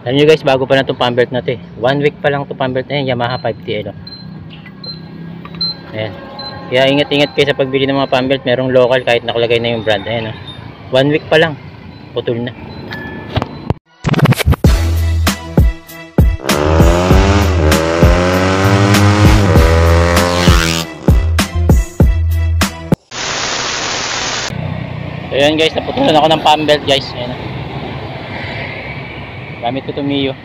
Alam nyo guys, bago pa na itong pambelt na ito eh. 1 week pa lang itong pambelt na yan, Yamaha 5TL. Ayan. Kaya ingat-ingat kayo sa pagbili ng mga pambelt. Merong local kahit nakalagay na yung brand. Ayan, 1 week pa lang, putol na. So ayan guys, naputulan ako ng pambelt guys. Ayan. Gamit ko itong Mio.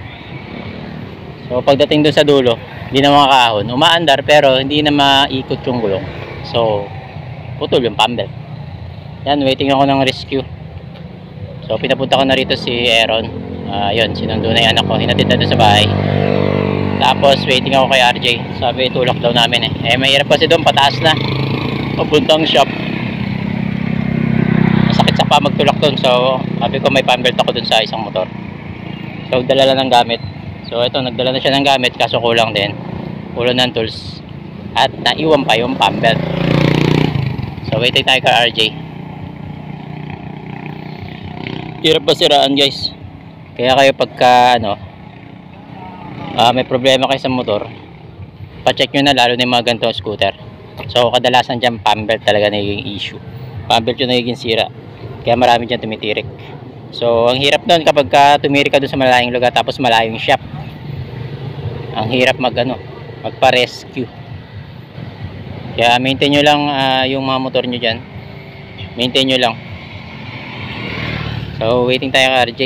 So pagdating dun sa dulo, hindi na makakahon. Umaandar pero hindi na maikot yung gulong. So putol yung pambelt. Yan, waiting ako ng rescue. So pinapunta ko na rito si Aaron. Yun, sinundo na yung anak ko. Hinatid na doon sa bahay. Tapos waiting ako kay RJ. Sabi tulak daw namin eh. Mahirap kasi doon, pataas na. Papuntang shop. Masakit sa pa magtulak doon. So sabi ko may pambelt ako doon sa isang motor. So dala lang ng gamit. So ito, nagdala na siya ng gamit kaso kulang din. Kulang ng tools. At naiwan pa yung pambelt. So waiting tayo kay RJ. Hirap ba siraan guys? Kaya kayo pagka may problema kayo sa motor, pa-check nyo na, lalo na yung mga ganitong scooter. So kadalasan dyan pambelt talaga nagiging issue. Pambelt yung nagiging sira. Kaya marami dyan tumitirik. So ang hirap doon kapag tumirik ka doon sa malayong lugar tapos malayong shop. Ang hirap magpa-rescue. Kaya maintain nyo lang yung mga motor nyo dyan. Maintain nyo lang. So waiting tayo kay RJ.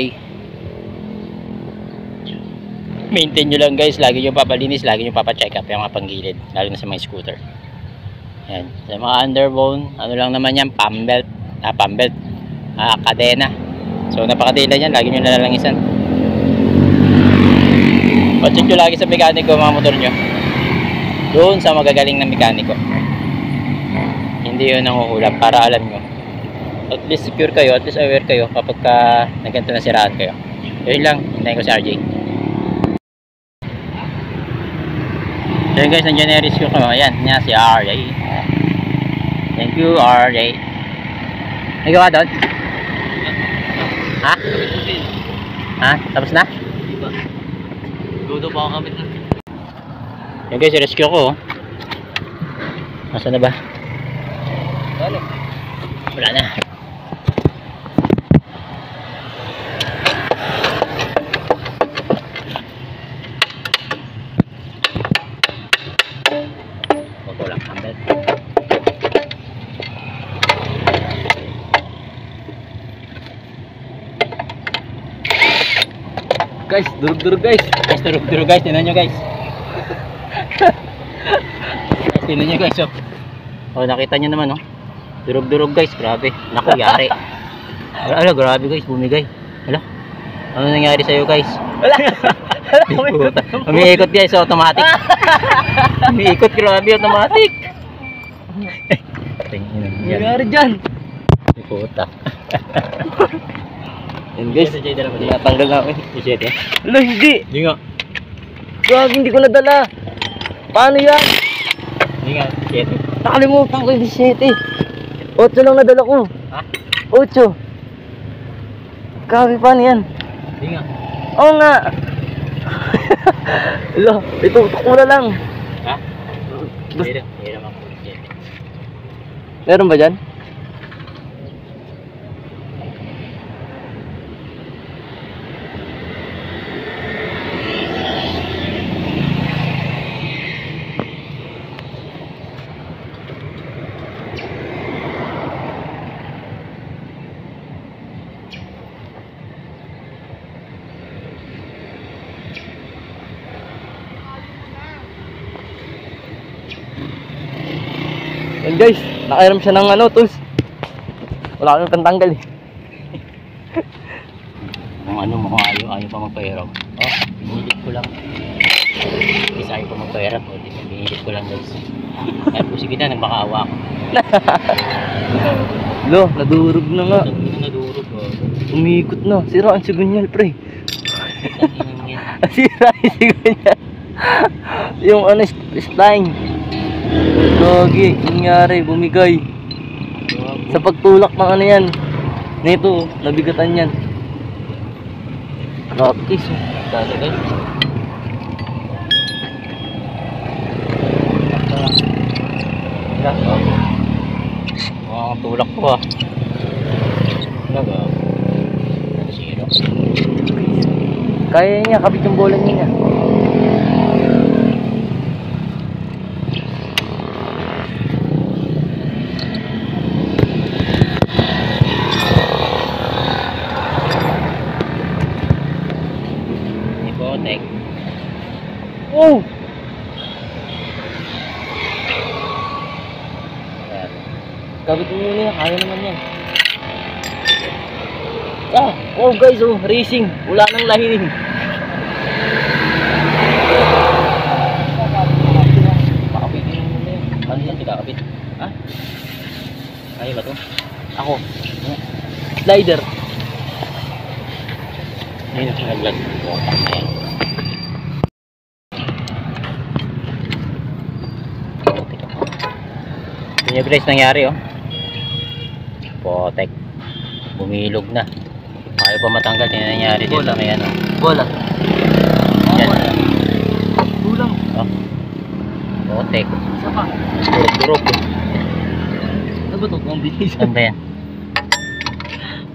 Maintain nyo lang guys. Lagi nyo papalinis, lagi nyo papacheck up yung mga panggilid, lalo na sa mga scooter. Yan. Sa mga underbone, lang naman yan, pambelt. Kadena. So napakadila yan, lagi nyo nalalangisan. Pacheck nyo lagi sa mekaniko mga motor nyo. Doon sa magagaling na mekaniko. Hindi yun ang uhulap, para alam nyo. At least secure kayo, at least aware kayo kapag nagganto na siraan kayo. Yun lang, hintayin ko si RJ. So yun guys, nandiyan na rescue ko. Ayan, niya si RJ. Thank you RJ. Nagawa doon? Ha? Ha? Tapos na? Diba? Dudo pa ako kapit na. Yun guys, rescue ko. Nasaan na ba? Wala na. Walang pambelt. Guys, durug-durug guys. Durug-durug guys, tingnan nyo guys. Tingnan nyo guys, oh. Nakita nyo naman, oh. Durug-durug guys, grabe. Naku, yari. Ala, grabe guys, bumigay. Ala, ano nangyari sa'yo guys? Wala. Umiikot guys, automatic. Umiikot, grabe, automatic. Nangyari dyan. Puta. Yan guys, natanggal na ako. Wala, hindi. Hindi nga. Grabe, hindi ko nadala. Paano yan? Hindi nga, 7. Nakalimutan ko yung 7. 8 lang nadala ko. Ha? 8. Grabe, paano yan? Hindi nga. Oo nga. Wala, itutok mo na lang. Ha? Meron ako. Meron ba dyan? Yan guys, nakairam siya ng tools. Wala kami pantanggal eh. Mukhang ayaw pa magpahiram. Oh, binilit ko lang. Isa ayaw pa magpahiram. Binilit ko lang guys. Ay po, sige na, nagbakaawa ako. Lo, nadurog na nga. Nadurog, oh. Umikot na. Sira ang sigunyal, pre. Sira ang sigunyal. Yung spline. Lagi, nangyari, bumigay. Sa pagtulak ng yan. Nito, nabigatan yan. Grabe guys. Dali guys. Mga tulak ko ah. Talaga. Zero. Kaya niya, kapit yung bola niya. Ibotek. Oh! Ayan. Kapit mo muna yan, kaya naman yan. Ah! Oh guys, oh, racing. Wala nang lahining. Pakapitin mo muna yan. Ano yan kinakapit? Ha? Kaya ba to? Ako. Slider. Ayun ang naglag. Botak na yan. Yun yung guys nangyari oh. Botek. Bumilog na. Ayaw pa matanggal. Yun yung nangyari dito Bola. may ano. Bola. Yan. Tulang. Oh. Botek. Isa pa. Durog-durog. Ano ba ito? Ang bilis. Saan ba yan?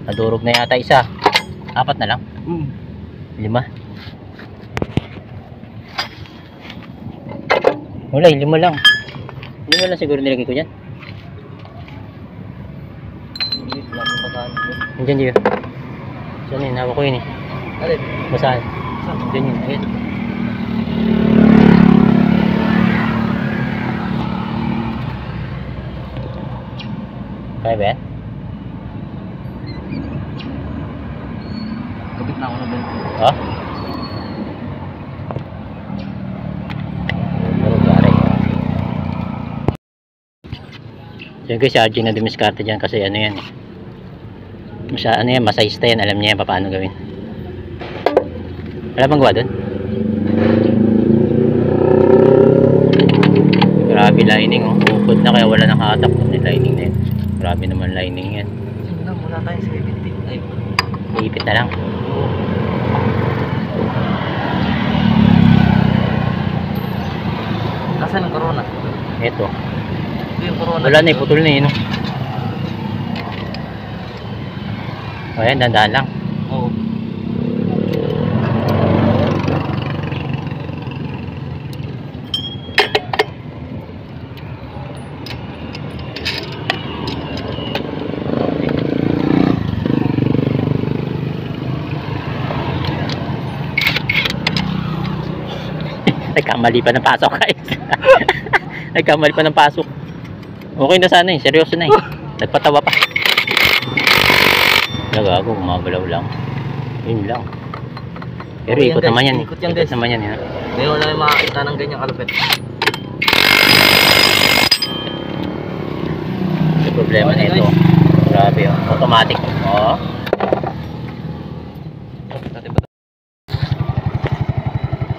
Nadurog na yata isa. 4 na lang. 5. Wala, 5 lang. 5 lang siguro nilagay ko dyan. Diyan dyan. Diyan yun, hawak ko yun eh. Alin? Basahan. Diyan yun, ayun. Kaya ba yan? Kapit na ako na ba? Ha? Ano gari? Diyan guys, si RJ na dumiskarte dyan kasi ano yan eh. Ano yan, masayista yan. Alam niya yan paano gawin. Wala bang gawa doon? Grabe lining oh. Bukod na kaya wala nakahatak doon yung lining na yun. Grabe naman lining yan. Muna tayo sa 70. Ay. Iipit na lang. Nasaan ang corona? Ito. Ito yung corona. Wala na eh, putol na eh no? O yan, dandaan lang. Oo. Nagkamali pa ng pasok guys. Nagkamali pa ng pasok. Okay na sana eh, seryoso na eh. Nagpatawa pa. Nagago, gumagalaw lang. Yun lang. Pero Okay, ikot yan, naman guys. yan eh. Ikot yan, Ikot guys. naman yan eh. Ngayon lang makakita ng ganyang kalupit. Yung problema Okay, na ito. guys. Grabe oh. Automatic. Oh.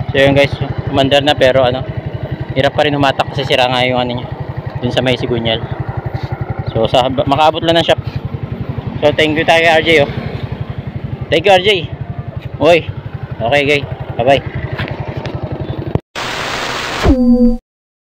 So yun guys, umandar na pero ano, hirap pa rin humatak kasi sira nga yung ano niya. Dun sa may sigunyal. So sa makaabot lang ng shop. So thank you tayo RJ oh. Thank you RJ. Oy. Okay guys. Bye bye.